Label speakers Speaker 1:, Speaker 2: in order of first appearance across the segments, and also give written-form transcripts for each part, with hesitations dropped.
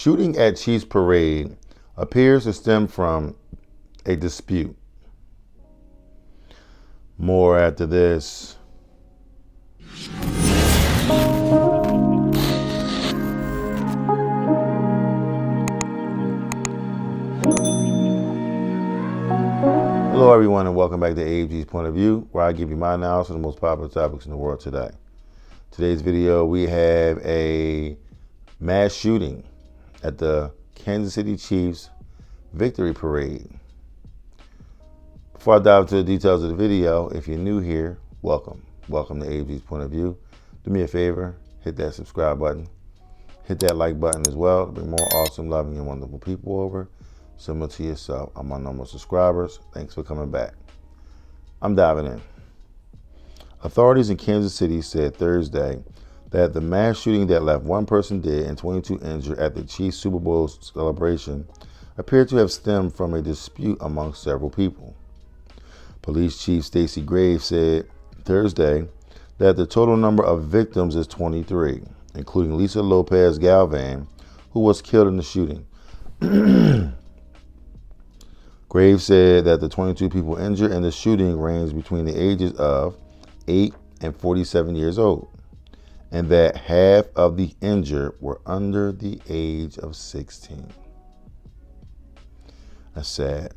Speaker 1: Shooting at Chiefs Parade appears to stem from a dispute. More after this. Hello everyone and welcome back to AFG's Point of View, where I give you my analysis of the most popular topics in the world today. Today's video, we have a mass shooting at the Kansas City Chiefs Victory Parade. Before I dive into the details of the video, if you're new here, welcome. Welcome to AFG's Point of View. Do me a favor, hit that subscribe button. Hit that like button as well to bring more awesome, loving, and wonderful people over. Similar to yourself. I'm my number of subscribers. Thanks for coming back. I'm diving in. Authorities in Kansas City said Thursday that the mass shooting that left one person dead and 22 injured at the Chiefs Super Bowl celebration appeared to have stemmed from a dispute among several people. Police Chief Stacey Graves said Thursday that the total number of victims is 23, including Lisa Lopez Galvan, who was killed in the shooting. Graves said that the 22 people injured in the shooting ranged between the ages of 8 and 47 years old, and that half of the injured were under the age of 16. That's sad.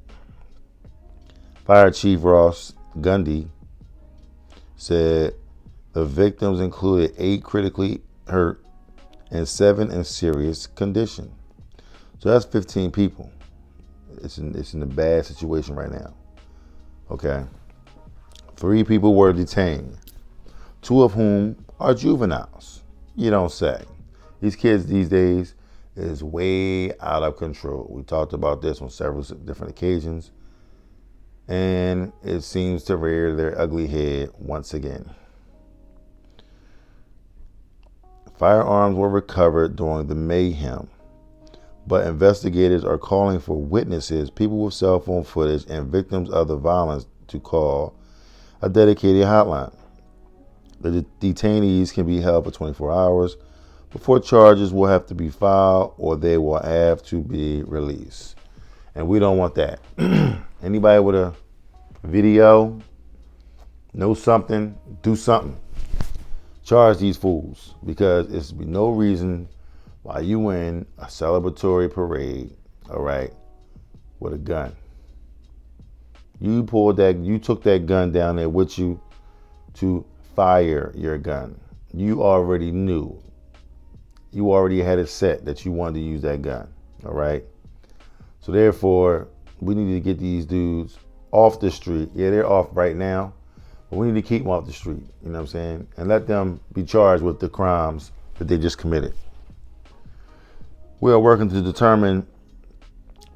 Speaker 1: Fire Chief Ross Gundy said the victims included 8 critically hurt and 7 in serious condition. So that's 15 people. It's in a bad situation right now. Okay. 3 people were detained, 2 of whom are juveniles. You don't say. These kids these days is way out of control. We talked about this on several different occasions, and it seems to rear their ugly head once again. Firearms were recovered during the mayhem, but investigators are calling for witnesses, people with cell phone footage, and victims of the violence to call a dedicated hotline. The detainees can be held for 24 hours before charges will have to be filed or they will have to be released. And we don't want that. Anybody with a video, know something, do something. Charge these fools, because there's no reason why you in a celebratory parade, all right, with a gun. You took that gun down there with you to fire your gun. You already knew. You already had it set that you wanted to use that gun, all right? So therefore, we need to get these dudes off the street. Yeah, they're off right now, but we need to keep them off the street, you know what I'm saying? And let them be charged with the crimes that they just committed. We are working to determine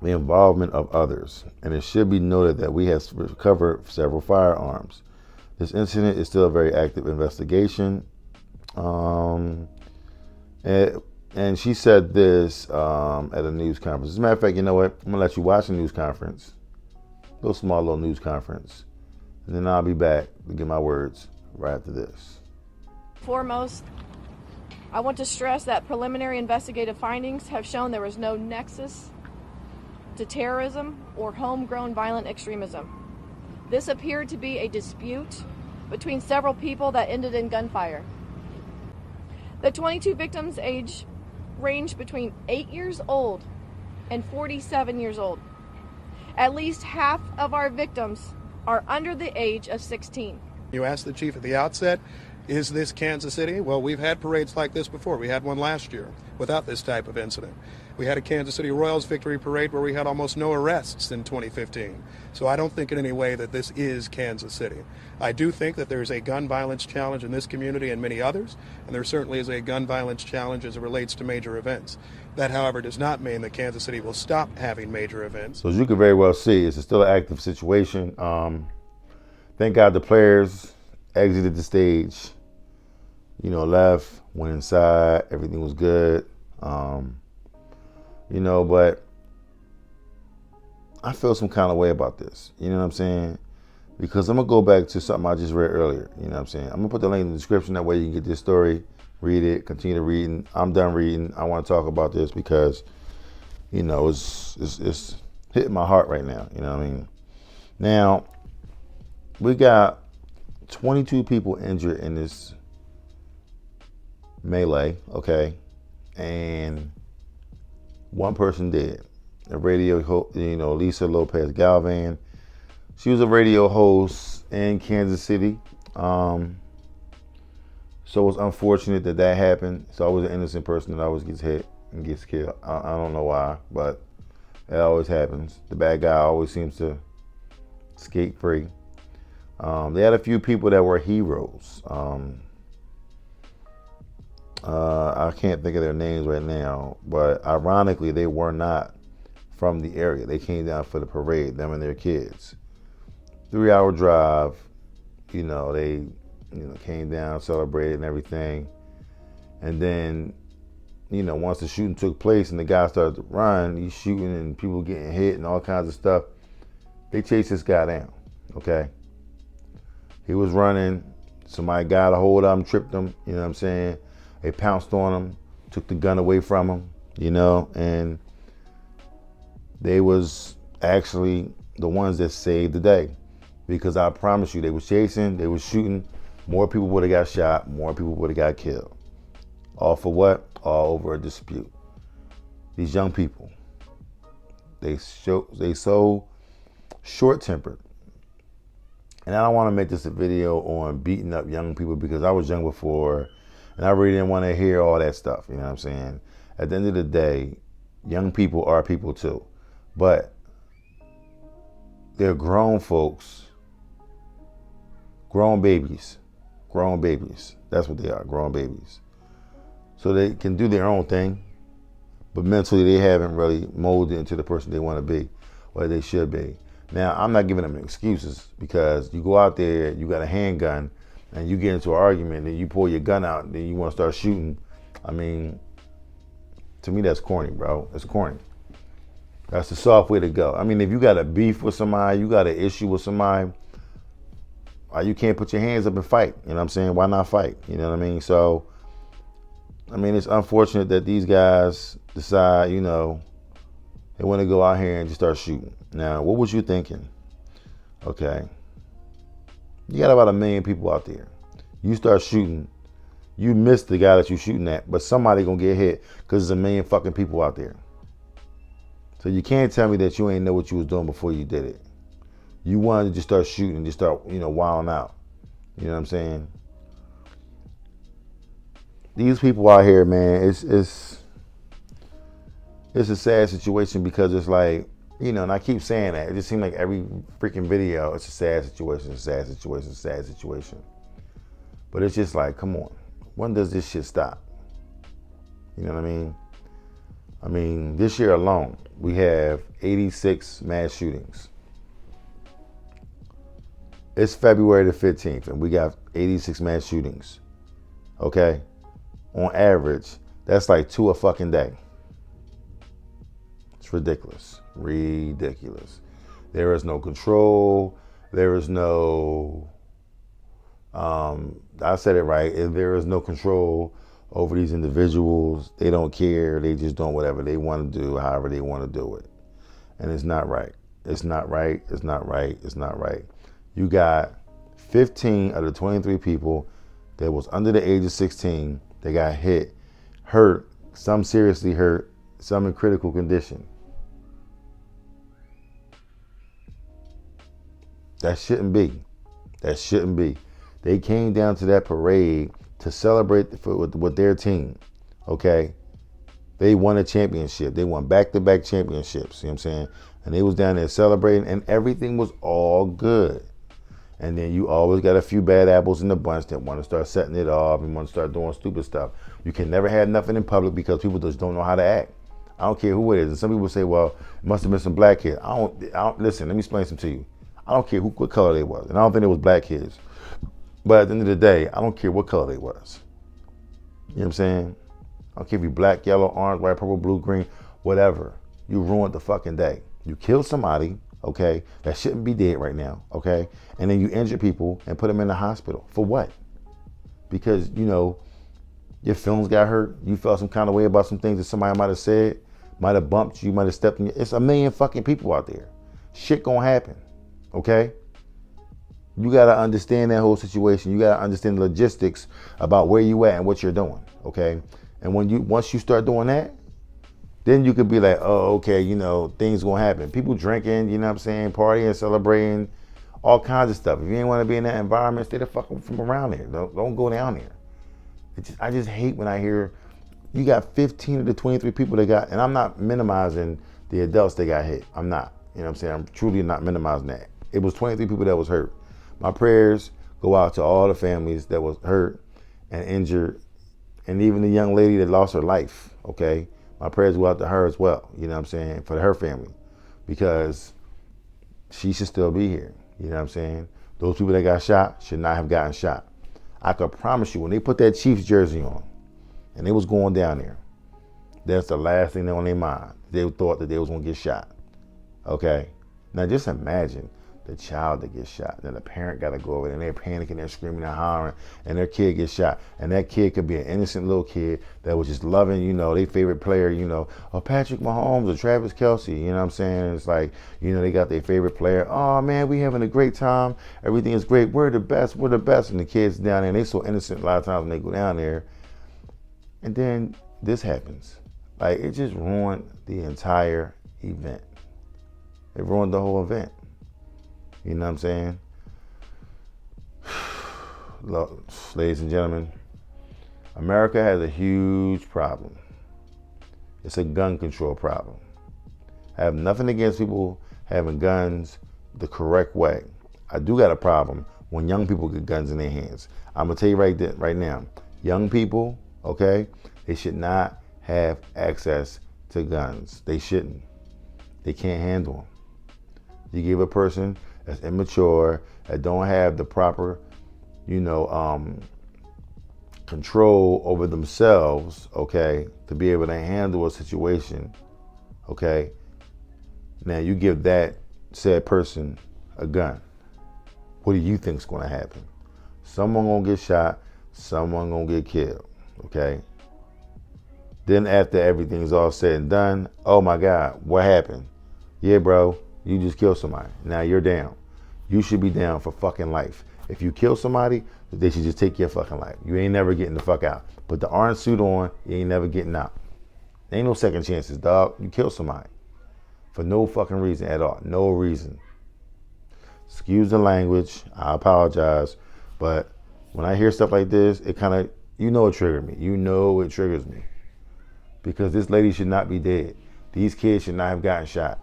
Speaker 1: the involvement of others, and it should be noted that we have recovered several firearms. This incident is still a very active investigation. And she said this at a news conference. As a matter of fact, you know what? I'm going to let you watch the news conference, small little news conference, and then I'll be back to get my words right after this.
Speaker 2: Foremost, I want to stress that preliminary investigative findings have shown there was no nexus to terrorism or homegrown violent extremism. This appeared to be a dispute between several people that ended in gunfire. The 22 victims' age ranged between 8 years old and 47 years old. At least half of our victims are under the age of 16.
Speaker 3: You asked the chief at the outset, is this Kansas City? Well, we've had parades like this before. We had one last year without this type of incident. We had a Kansas City Royals victory parade where we had almost no arrests in 2015. So I don't think in any way that this is Kansas City. I do think that there's a gun violence challenge in this community and many others, and there certainly is a gun violence challenge as it relates to major events. That, however, does not mean that Kansas City will stop having major events.
Speaker 1: So as you can very well see, it's still an active situation. Thank God the players exited the stage, left, went inside, everything was good. But I feel some kind of way about this. You know what I'm saying? Because I'm going to go back to something I just read earlier. You know what I'm saying? I'm going to put the link in the description. That way you can get this story Read it. Continue reading. I'm done reading. I want to talk about this because, it's hitting my heart right now. You know what I mean? Now, we got 22 people injured in this melee, okay? And one person dead. A Lisa Lopez Galvan. She was a radio host in Kansas City. So it's unfortunate that happened. It's always an innocent person that always gets hit and gets killed. I don't know why, but it always happens. The bad guy always seems to escape free. They had a few people that were heroes. I can't think of their names right now, but ironically, they were not from the area. They came down for the parade, them and their kids. 3-hour drive, they came down, celebrated and everything. And then, once the shooting took place and the guy started to run, he's shooting and people getting hit and all kinds of stuff. They chased this guy down, okay? He was running. Somebody got a hold of him, tripped him, you know what I'm saying? They pounced on him, took the gun away from him, and they was actually the ones that saved the day. Because I promise you, they was chasing, they was shooting. More people would have got shot. More people would have got killed. All for what? All over a dispute. These young people, they so short-tempered. And I don't want to make this a video on beating up young people because I was young before, and I really didn't want to hear all that stuff. You know what I'm saying? At the end of the day, young people are people too, but they're grown folks, grown babies. That's what they are, grown babies. So they can do their own thing, but mentally they haven't really molded into the person they want to be or they should be. Now, I'm not giving them excuses because you go out there, you got a handgun, and you get into an argument, and you pull your gun out, and then you want to start shooting. I mean, to me, that's corny, bro. It's corny. That's the soft way to go. I mean, if you got a beef with somebody, you got an issue with somebody, you can't put your hands up and fight. You know what I'm saying? Why not fight? You know what I mean? So, I mean, it's unfortunate that these guys decide, they want to go out here and just start shooting. Now, what was you thinking? Okay. You got about 1 million people out there. You start shooting. You miss the guy that you're shooting at, but somebody going to get hit because there's 1 million fucking people out there. So you can't tell me that you ain't know what you was doing before you did it. You wanted to just start shooting, just start, wilding out. You know what I'm saying? These people out here, man, it's a sad situation because it's like, and I keep saying that. It just seems like every freaking video, it's a sad situation, sad situation. But it's just like, come on. When does this shit stop? You know what I mean? I mean, this year alone, we have 86 mass shootings. It's February the 15th, and we got 86 mass shootings. Okay? On average, that's like 2 a fucking day. It's ridiculous. Ridiculous. There is no control. There is no, I said it right. There is no control over these individuals. They don't care. They just doing whatever they want to do, however they want to do it. And it's not right. It's not right. It's not right. It's not right. You got 15 of the 23 people that was under the age of 16. They got hit, hurt, some seriously hurt, some in critical condition. That shouldn't be. That shouldn't be. They came down to that parade to celebrate with their team, okay? They won a championship. They won back-to-back championships, you know what I'm saying? And they was down there celebrating, and everything was all good. And then you always got a few bad apples in the bunch that want to start setting it off and want to start doing stupid stuff. You can never have nothing in public because people just don't know how to act. I don't care who it is. And some people say, well, it must have been some black kids. I don't listen, let me explain something to you. I don't care what color they was. And I don't think it was black kids. But at the end of the day, I don't care what color they was. You know what I'm saying? I don't care if you black, yellow, orange, white, purple, blue, green, whatever. You ruined the fucking day. You killed somebody, okay, that shouldn't be dead right now, okay? And then you injure people and put them in the hospital. For what? Because, Your feelings got hurt. You felt some kind of way about some things that somebody might have said, might have bumped you, might have stepped in. It's a million fucking people out there. Shit gonna happen. Okay? You gotta understand that whole situation. You gotta understand the logistics about where you at and what you're doing. Okay? And once you start doing that, then you could be like, oh, okay, things gonna happen. People drinking, you know what I'm saying, partying, celebrating, all kinds of stuff. If you ain't wanna be in that environment, stay the fuck from around there. Don't go down there. I just hate when I hear you got 15 of the 23 people that got, and I'm not minimizing the adults that got hit. I'm not. You know what I'm saying? I'm truly not minimizing that. It was 23 people that was hurt. My prayers go out to all the families that was hurt and injured, and even the young lady that lost her life, okay? My prayers go out to her as well, you know what I'm saying, for her family, because she should still be here, you know what I'm saying? Those people that got shot should not have gotten shot. I could promise you, when they put that Chiefs jersey on and they was going down there, that's the last thing on their mind. They thought that they was going to get shot, okay? Now just imagine the child that gets shot, then the parent got to go over there and they're panicking, they're screaming and hollering, and their kid gets shot. And that kid could be an innocent little kid that was just loving, their favorite player, or Patrick Mahomes or Travis Kelce, you know what I'm saying? It's like, they got their favorite player. Oh man, we having a great time. Everything is great. We're the best. And the kids down there, and they so innocent a lot of times when they go down there. And then this happens. Like, it just ruined the entire event. It ruined the whole event. You know what I'm saying? Ladies and gentlemen, America has a huge problem. It's a gun control problem. I have nothing against people having guns the correct way. I do got a problem when young people get guns in their hands. I'm going to tell you right now, young people, okay, they should not have access to guns. They shouldn't. They can't handle them. You give a person that's immature, that don't have the proper, control over themselves, okay, to be able to handle a situation, okay. Now you give that said person a gun. What do you think's going to happen? Someone gonna get shot, someone gonna get killed, okay. Then after everything's all said and done, oh my God, what happened? Yeah, bro, you just killed somebody. Now you're down. You should be down for fucking life. If you kill somebody, they should just take your fucking life. You ain't never getting the fuck out. Put the orange suit on, you ain't never getting out. Ain't no second chances, dog. You kill somebody for no fucking reason at all. No reason. Excuse the language. I apologize. But when I hear stuff like this, it kind of, it triggered me. It triggers me. Because this lady should not be dead. These kids should not have gotten shot.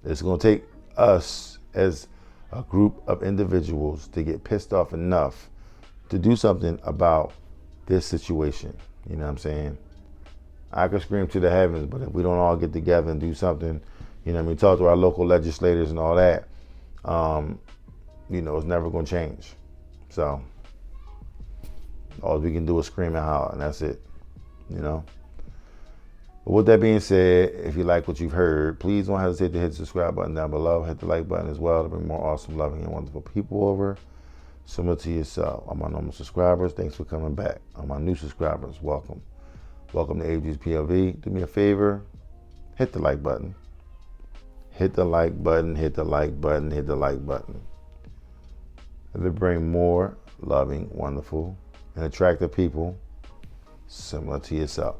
Speaker 1: It's going to take us as a group of individuals to get pissed off enough to do something about this situation. You know what I'm saying? I could scream to the heavens, but if we don't all get together and do something, talk to our local legislators and all that, it's never going to change. So all we can do is scream and holler, and that's it, But with that being said, if you like what you've heard, please don't hesitate to hit the subscribe button down below. Hit the like button as well to bring more awesome, loving, and wonderful people over, similar to yourself. All my normal subscribers, thanks for coming back. All my new subscribers, welcome. Welcome to AG's POV. Do me a favor, hit the like button. Hit the like button, hit the like button, hit the like button. To bring more loving, wonderful, and attractive people similar to yourself.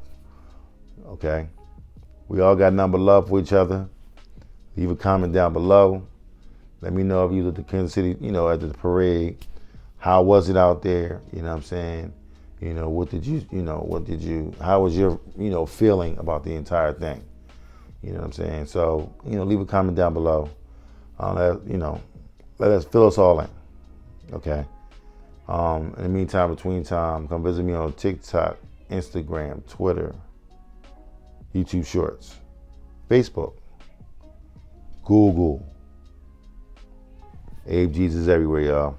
Speaker 1: Okay? We all got number love for each other. Leave a comment down below. Let me know if you was at the Kansas City, at the parade. How was it out there? You know what I'm saying? How was your, feeling about the entire thing? You know what I'm saying? So, leave a comment down below. Let us fill us all in. Okay? In the meantime, between time, come visit me on TikTok, Instagram, Twitter, YouTube Shorts, Facebook, Google. Abe Jesus everywhere, y'all.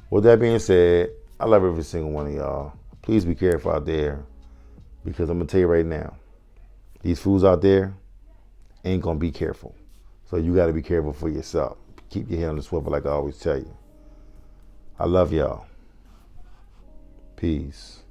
Speaker 1: With that being said, I love every single one of y'all. Please be careful out there, because I'm going to tell you right now, these fools out there ain't going to be careful. So you got to be careful for yourself. Keep your head on the swivel like I always tell you. I love y'all. Peace.